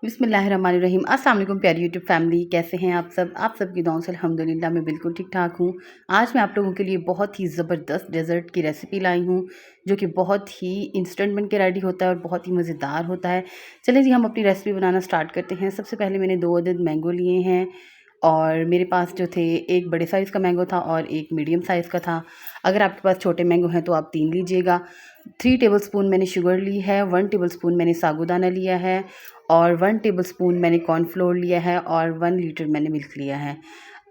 बिस्मिल्लाहिर्रहमानिर्रहीम। अस्सलाम वालेकुम प्यारी यूट्यूब फैमिली, कैसे हैं आप सब? आप सबकी दुआओं से अल्हम्दुलिल्लाह मैं बिल्कुल ठीक-ठाक हूँ। आज मैं आप लोगों के लिए बहुत ही ज़बरदस्त डेज़र्ट की रेसिपी लाई हूँ, जो कि बहुत ही इंस्टेंट बन के रेडी होता है और बहुत ही मज़ेदार होता है। चलें जी, हम अपनी रेसिपी बनाना स्टार्ट करते हैं। सबसे पहले मैंने 2 अदद मैंगो लिए हैं और मेरे पास जो थे, एक बड़े साइज़ का मैंगो था और एक मीडियम साइज़ का था। अगर आपके पास छोटे मैंगो हैं तो आप 3 लीजिएगा। 3 टेबलस्पून मैंने शुगर ली है, 1 टेबलस्पून मैंने साबूदाना लिया है और 1 टेबलस्पून मैंने कॉर्नफ्लोर लिया है और 1 लीटर मैंने मिल्क लिया है।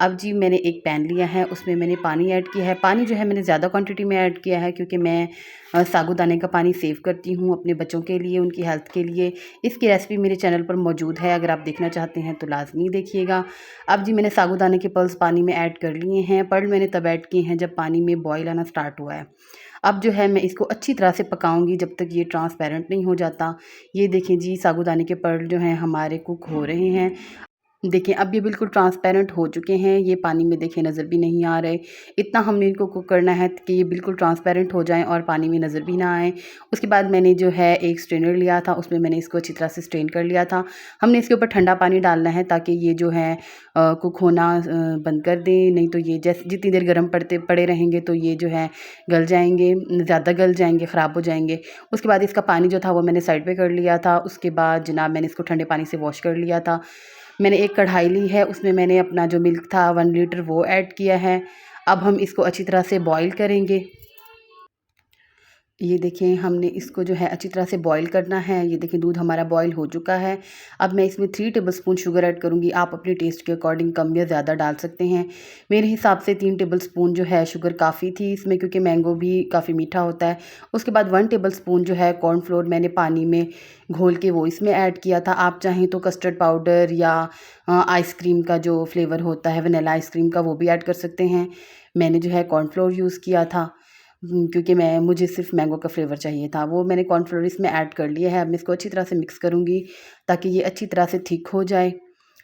अब जी मैंने एक पैन लिया है, उसमें मैंने पानी ऐड किया है। पानी जो है मैंने ज़्यादा क्वांटिटी में ऐड किया है, क्योंकि मैं साबूदाने का पानी सेव करती हूँ अपने बच्चों के लिए, उनकी हेल्थ के लिए। इसकी रेसिपी मेरे चैनल पर मौजूद है, अगर आप देखना चाहते हैं तो लाज़मी देखिएगा। अब जी मैंने साबूदाने के पल्स पानी में ऐड कर लिए हैं। पर्ल मैंने तब ऐड किए हैं जब पानी में बॉयल आना स्टार्ट हुआ है। अब जो है मैं इसको अच्छी तरह से पकाऊंगी जब तक ये ट्रांसपेरेंट नहीं हो जाता। ये देखें जी, साबूदाने के पर्ल जो हैं हमारे कुक हो रहे हैं। देखिए अब ये बिल्कुल ट्रांसपेरेंट हो चुके हैं, ये पानी में देखिए नज़र भी नहीं आ रहे। इतना हमने इनको कुक करना है कि ये बिल्कुल ट्रांसपेरेंट हो जाएँ और पानी में नज़र भी ना आए। उसके बाद मैंने जो है एक स्ट्रेनर लिया था, उसमें मैंने इसको अच्छी तरह से स्ट्रेन कर लिया था। हमने इसके ऊपर ठंडा पानी डालना है ताकि ये जो है कुक होना बंद कर दें, नहीं तो ये जैसे जितनी देर गर्म पड़े रहेंगे तो ये जो है गल जाएँगे, ज़्यादा गल जाएँगे, ख़राब हो जाएँगे। उसके बाद इसका पानी जो था वो मैंने साइड पे कर लिया था। उसके बाद जनाब मैंने इसको ठंडे पानी से वॉश कर लिया था। मैंने एक कढ़ाई ली है, उसमें मैंने अपना जो मिल्क था 1 लीटर वो ऐड किया है। अब हम इसको अच्छी तरह से बॉयल करेंगे। ये देखें हमने इसको जो है अच्छी तरह से बॉईल करना है। ये देखें दूध हमारा बॉईल हो चुका है। अब मैं इसमें 3 टेबलस्पून शुगर ऐड करूँगी। आप अपने टेस्ट के अकॉर्डिंग कम या ज़्यादा डाल सकते हैं। मेरे हिसाब से 3 टेबलस्पून जो है शुगर काफ़ी थी इसमें, क्योंकि मैंगो भी काफ़ी मीठा होता है। उसके बाद 1 टेबलस्पून जो है कॉर्नफ्लोर मैंने पानी में घोल के वो इसमें ऐड किया था। आप चाहें तो कस्टर्ड पाउडर या आइसक्रीम का जो फ्लेवर होता है वनीला आइसक्रीम का, वो भी ऐड कर सकते हैं। मैंने जो है कॉर्नफ्लोर यूज़ किया था, क्योंकि मुझे सिर्फ मैंगो का फ्लेवर चाहिए था। वो मैंने कॉर्नफ्लोर इसमें ऐड कर लिया है। अब मैं इसको अच्छी तरह से मिक्स करूँगी ताकि ये अच्छी तरह से थिक हो जाए।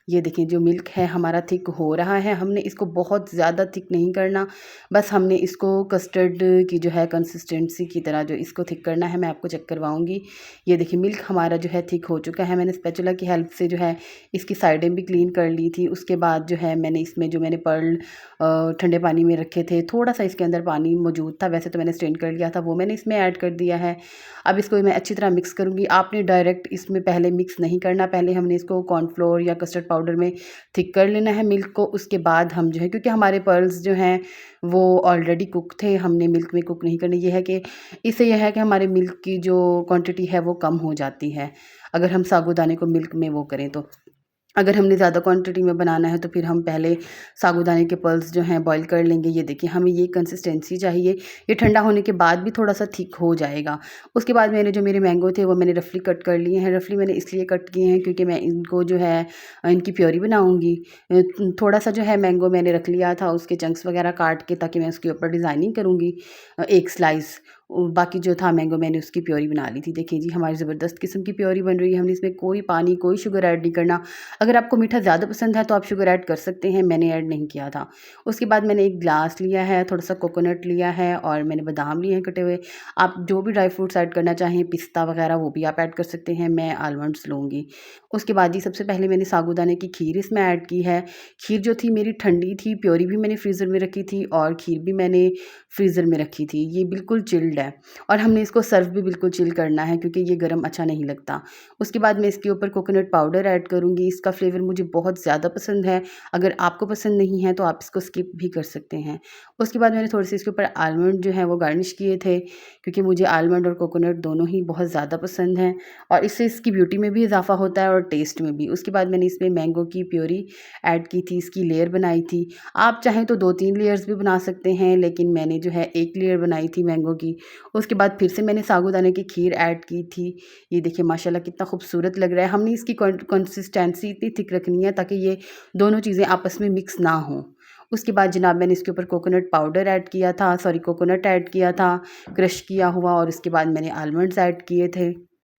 ये देखिए जो मिल्क है हमारा थिक हो रहा है। हमने इसको बहुत ज़्यादा थिक नहीं करना, बस हमने इसको कस्टर्ड की जो है कंसिस्टेंसी की तरह जो इसको थिक करना है। मैं आपको चेक करवाऊँगी। ये देखिए मिल्क हमारा जो है थिक हो चुका है। मैंने स्पैचुला की हेल्प से जो है इसकी साइडें भी क्लीन कर ली थी। उसके बाद जो है मैंने इसमें जो मैंने पर्ल ठंडे पानी में रखे थे, थोड़ा-सा इसके अंदर पानी मौजूद था, वैसे तो मैंने स्ट्रेन कर लिया था, वो मैंने इसमें ऐड कर दिया है। अब इसको मैं अच्छी तरह मिक्स करूँगी। आपने डायरेक्ट इसमें पहले मिक्स नहीं करना, पहले हमने इसको कॉर्नफ्लोर या कस्टर्ड पाउडर में थिक कर लेना है मिल्क को। उसके बाद हम जो है, क्योंकि हमारे पर्ल्स जो हैं वो ऑलरेडी कुक थे, हमने मिल्क में कुक नहीं करने। ये है कि इससे ये है कि हमारे मिल्क की जो क्वांटिटी है वो कम हो जाती है, अगर हम साबूदाने को मिल्क में वो करें तो। अगर हमने ज़्यादा क्वांटिटी में बनाना है तो फिर हम पहले साबूदाने के पल्स जो हैं बॉईल कर लेंगे। ये देखिए हमें ये कंसिस्टेंसी चाहिए। ये ठंडा होने के बाद भी थोड़ा-सा थिक हो जाएगा। उसके बाद मैंने जो मेरे मैंगो थे वो मैंने रफली कट कर लिए हैं। रफली मैंने इसलिए कट किए हैं क्योंकि मैं इनको जो है इनकी प्योरी बनाऊँगी। थोड़ा-सा जो है मैंगो मैंने रख लिया था, उसके चंक्स वगैरह काट के, ताकि मैं उसके ऊपर डिज़ाइनिंग करूँगी। एक स्लाइस बाकी जो था मैंगो मैंने उसकी प्योरी बना ली थी। देखिए जी हमारी ज़बरदस्त किस्म की प्योरी बन रही है। हमने इसमें कोई पानी, कोई शुगर ऐड नहीं करना। अगर आपको मीठा ज़्यादा पसंद है तो आप शुगर ऐड कर सकते हैं, मैंने ऐड नहीं किया था। उसके बाद मैंने एक ग्लास लिया है, थोड़ा-सा कोकोनट लिया है और मैंने बादाम लिए हैं कटे हुए। आप जो भी ड्राई फ्रूट्स ऐड करना चाहें, पिस्ता वगैरह, वो भी आप ऐड कर सकते हैं। मैं आलमंड्स लूँगी। उसके बाद जी सबसे पहले मैंने साबूदाने की खीर इसमें ऐड की है। खीर जो थी मेरी ठंडी थी, प्योरी भी मैंने फ्रीज़र में रखी थी और खीर भी मैंने फ्रीज़र में रखी थी। ये बिल्कुल चिल्ड है और हमने इसको सर्व भी बिल्कुल चिल करना है, क्योंकि ये गर्म अच्छा नहीं लगता। उसके बाद मैं इसके ऊपर कोकोनट पाउडर ऐड करूँगी। इसका फ्लेवर मुझे बहुत ज़्यादा पसंद है। अगर आपको पसंद नहीं है तो आप इसको स्किप भी कर सकते हैं। उसके बाद मैंने थोड़े से इसके ऊपर आलमंड जो है वो गार्निश किए थे, क्योंकि मुझे आलमंड और कोकोनट दोनों ही बहुत ज़्यादा पसंद हैं और इससे इसकी ब्यूटी में भी इज़ाफ़ा होता है और टेस्ट में भी। उसके बाद मैंने इसमें मैंगो की प्योरी ऐड की थी, इसकी लेयर बनाई थी। आप चाहें तो 2-3 लेयर्स भी बना सकते हैं, लेकिन मैंने जो है 1 लेयर बनाई थी मैंगो की। उसके बाद फिर से मैंने साबूदाने की खीर ऐड की थी। ये देखिए माशाल्लाह कितना खूबसूरत लग रहा है। हमने इसकी कंसिस्टेंसी इतनी थिक रखनी है ताकि ये दोनों चीज़ें आपस में मिक्स ना हों। उसके बाद जनाब मैंने इसके ऊपर कोकोनट पाउडर ऐड किया था, सॉरी कोकोनट ऐड किया था, क्रश किया हुआ, और उसके बाद मैंने आलमंड्स ऐड किए थे।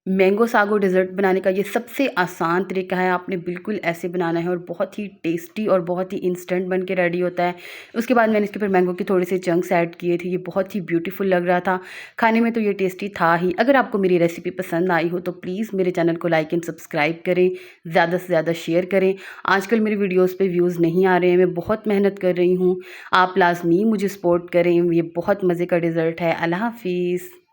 मैंगो सागो डेज़र्ट बनाने का ये सबसे आसान तरीका है। आपने बिल्कुल ऐसे बनाना है और बहुत ही टेस्टी और बहुत ही इंस्टेंट बन के रेडी होता है। उसके बाद मैंने इसके ऊपर मैंगो के थोड़े से चंक्स ऐड किए थे। ये बहुत ही ब्यूटीफुल लग रहा था। खाने में तो ये टेस्टी था ही। अगर आपको मेरी रेसिपी पसंद आई हो तो प्लीज़ मेरे चैनल को लाइक एंड सब्सक्राइब करें, ज़्यादा से ज़्यादा शेयर करें। आजकल मेरी वीडियोज़ पे व्यूज़ नहीं आ रहे हैं, मैं बहुत मेहनत कर रही हूँ। आप लाज़मी मुझे सपोर्ट करें। ये बहुत मज़े का डेज़र्ट है। अल्लाह हाफ़िज़।